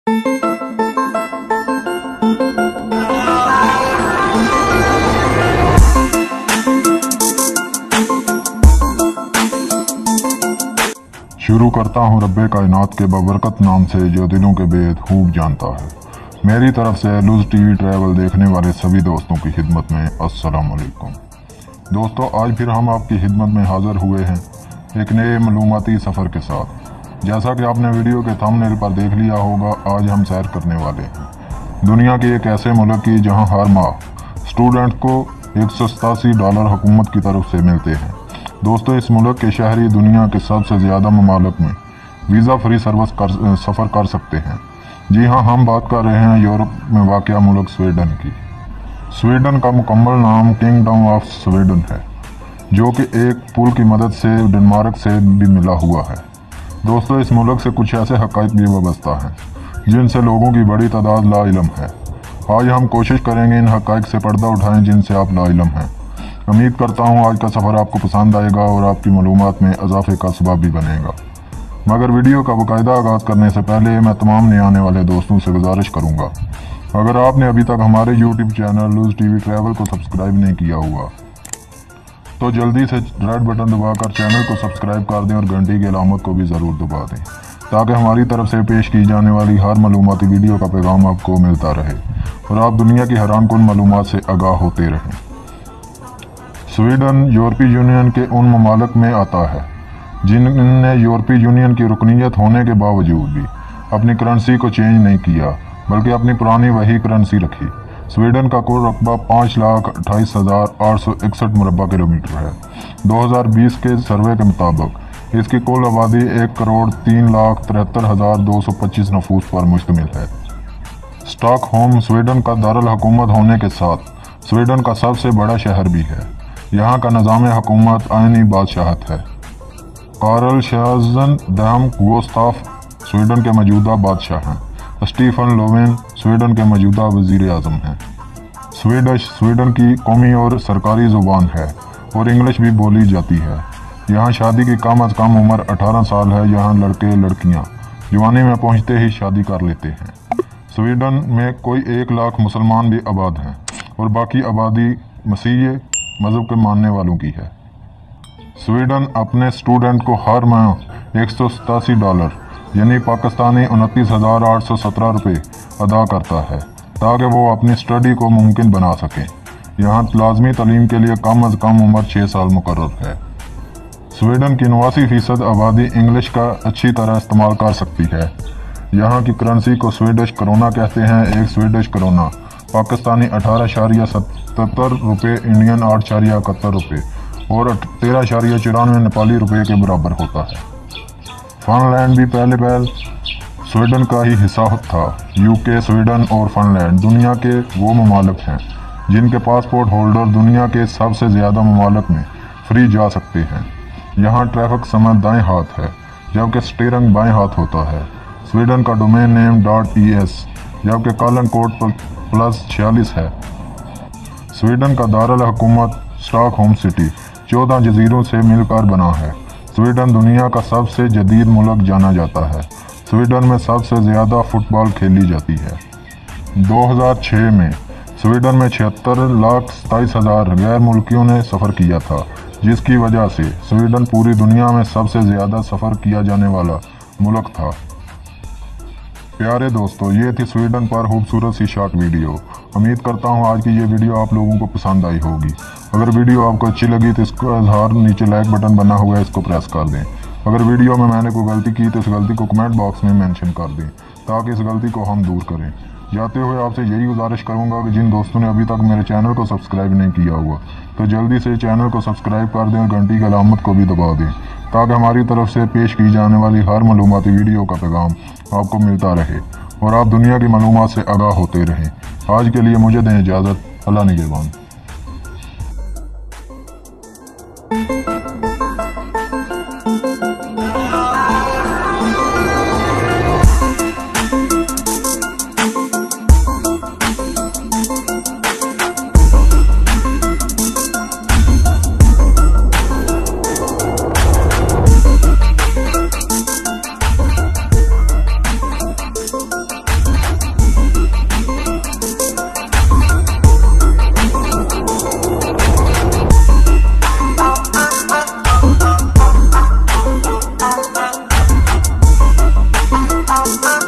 शुरू करता हूँ रब्बे कायनात के बबरकत नाम से जो दिलों के भेद खूब जानता है। मेरी तरफ से लुज़ टीवी ट्रैवल देखने वाले सभी दोस्तों की खिदमत में अस्सलाम वालेकुम। दोस्तों, आज फिर हम आपकी खिदमत में हाज़िर हुए हैं एक नए मालूमाती सफ़र के साथ। जैसा कि आपने वीडियो के थंबनेल पर देख लिया होगा, आज हम सैर करने वाले हैं दुनिया के एक ऐसे मुल्क की जहाँ हर माह स्टूडेंट को $187 हुकूमत की तरफ से मिलते हैं। दोस्तों, इस मुल्क के शहरी दुनिया के सबसे ज़्यादा ममालिक में वीज़ा फ्री सफ़र कर सकते हैं। जी हाँ, हम बात कर रहे हैं यूरोप में वाक़या मुल्क स्वीडन की। स्वीडन का मुकम्मल नाम किंगडम ऑफ स्वीडन है, जो कि एक पुल की मदद से डेनमार्क से भी मिला हुआ है। दोस्तों, इस मुल्क से कुछ ऐसे हक़ाइक़ भी वाबस्ता हैं जिनसे लोगों की बड़ी तादाद लाइलम है। आज हम कोशिश करेंगे इन हक़ाइक़ से पर्दा उठाएं जिनसे आप लाइलम हैं। उम्मीद करता हूँ आज का सफ़र आपको पसंद आएगा और आपकी मालूमात में इजाफे का सबब भी बनेगा। मगर वीडियो का बाकायदा आगाज़ करने से पहले मैं तमाम नए आने वाले दोस्तों से गुजारिश करूँगा, अगर आपने अभी तक हमारे यूट्यूब चैनल लुज़ टीवी ट्रैवल को सब्सक्राइब नहीं किया हुआ तो जल्दी से रेड बटन दबाकर चैनल को सब्सक्राइब कर दें और घंटी की अलामत को भी ज़रूर दबा दें, ताकि हमारी तरफ से पेश की जाने वाली हर मालूमाती वीडियो का पैगाम आपको मिलता रहे और आप दुनिया की हैरान कुन मालूमात से आगाह होते रहें। स्वीडन यूरोपीय यूनियन के उन ममालिक में आता है जिनने यूरोपीय यूनियन की रुकनीत होने के बावजूद भी अपनी करेंसी को चेंज नहीं किया, बल्कि अपनी पुरानी वही करेंसी रखी। स्वीडन का कुल रकबा 5,28,861 मुरबा किलोमीटर है। 2020 के सर्वे के मुताबिक इसकी कुल आबादी 1,03,73,225 नफूस पर मुश्तमिल है। स्टॉकहोम स्वीडन का दारुल हुकूमत होने के साथ स्वीडन का सबसे बड़ा शहर भी है। यहाँ का निज़ाम हुकूमत आइनी बादशाहत है। कार्ल शाज़न दहम गुस्ताफ स्वीडन के मौजूदा बादशाह हैं। स्टीफन लोवेन स्वीडन के मौजूदा वज़ीर आज़म हैं। स्वीडिश स्वीडन की कौमी और सरकारी ज़ुबान है और इंग्लिश भी बोली जाती है। यहाँ शादी की कम अज़ कम उम्र 18 साल है। यहाँ लड़के लड़कियाँ जवानी में पहुँचते ही शादी कर लेते हैं। स्वीडन में कोई 1 लाख मुसलमान भी आबाद हैं और बाकी आबादी मसीही मज़हब के मानने वालों की है। स्वीडन अपने स्टूडेंट को हर माह $187 यानी पाकिस्तानी 29,817 रुपये अदा करता है, ताकि वो अपनी स्टडी को मुमकिन बना सकें। यहाँ लाजमी तालीम के लिए कम अज़ कम उम्र 6 साल मुकर्रर है। स्वीडन की 89% आबादी इंग्लिश का अच्छी तरह इस्तेमाल कर सकती है। यहाँ की करेंसी को स्वीडिश करोना कहते हैं। एक स्वीडिश करोना पाकिस्तानी 18.77 रुपये, इंडियन 8.71 रुपये और 13.94 नेपाली रुपये के बराबर होता है। फ़िनलैंड भी पहले स्वीडन का ही हिस्सा था। यूके, स्वीडन और फ़िनलैंड दुनिया के वो ममालिक हैं जिनके पासपोर्ट होल्डर दुनिया के सबसे ज़्यादा ममालिक में फ्री जा सकते हैं। यहाँ ट्रैफिक समझ दाएँ हाथ है, जबकि स्टीयरिंग बाएँ हाथ होता है। स्वीडन का डोमेन नेम .es जबकि कॉलन कोड +46 है। स्वीडन का दारुल हुकूमत स्टॉकहोम सिटी 14 जजीरों से मिलकर बना है। स्वीडन दुनिया का सबसे जदीद मुल्क जाना जाता है। स्वीडन में सबसे ज़्यादा फुटबॉल खेली जाती है। 2006 में स्वीडन में 76,27,000 गैर मुल्कियों ने सफ़र किया था, जिसकी वजह से स्वीडन पूरी दुनिया में सबसे ज़्यादा सफ़र किया जाने वाला मुल्क था। प्यारे दोस्तों, ये थी स्वीडन पर खूबसूरत सी शॉर्ट वीडियो। उम्मीद करता हूँ आज की ये वीडियो आप लोगों को पसंद आई होगी। अगर वीडियो आपको अच्छी लगी तो इसका इजहार नीचे लाइक बटन बना हुआ है, इसको प्रेस कर दें। अगर वीडियो में मैंने कोई गलती की तो इस गलती को कमेंट बॉक्स में मेंशन कर दें, ताकि इस गलती को हम दूर करें। जाते हुए आपसे यही गुजारिश करूँगा कि जिन दोस्तों ने अभी तक मेरे चैनल को सब्सक्राइब नहीं किया हुआ तो जल्दी से चैनल को सब्सक्राइब कर दें और घंटी की अलामत को भी दबा दें, ताकि हमारी तरफ से पेश की जाने वाली हर मालूमाती वीडियो का पैगाम आपको मिलता रहे और आप दुनिया की मालूमात से आगाह होते रहें। आज के लिए मुझे दें इजाज़त। अल्लाह निगहबान। Bye.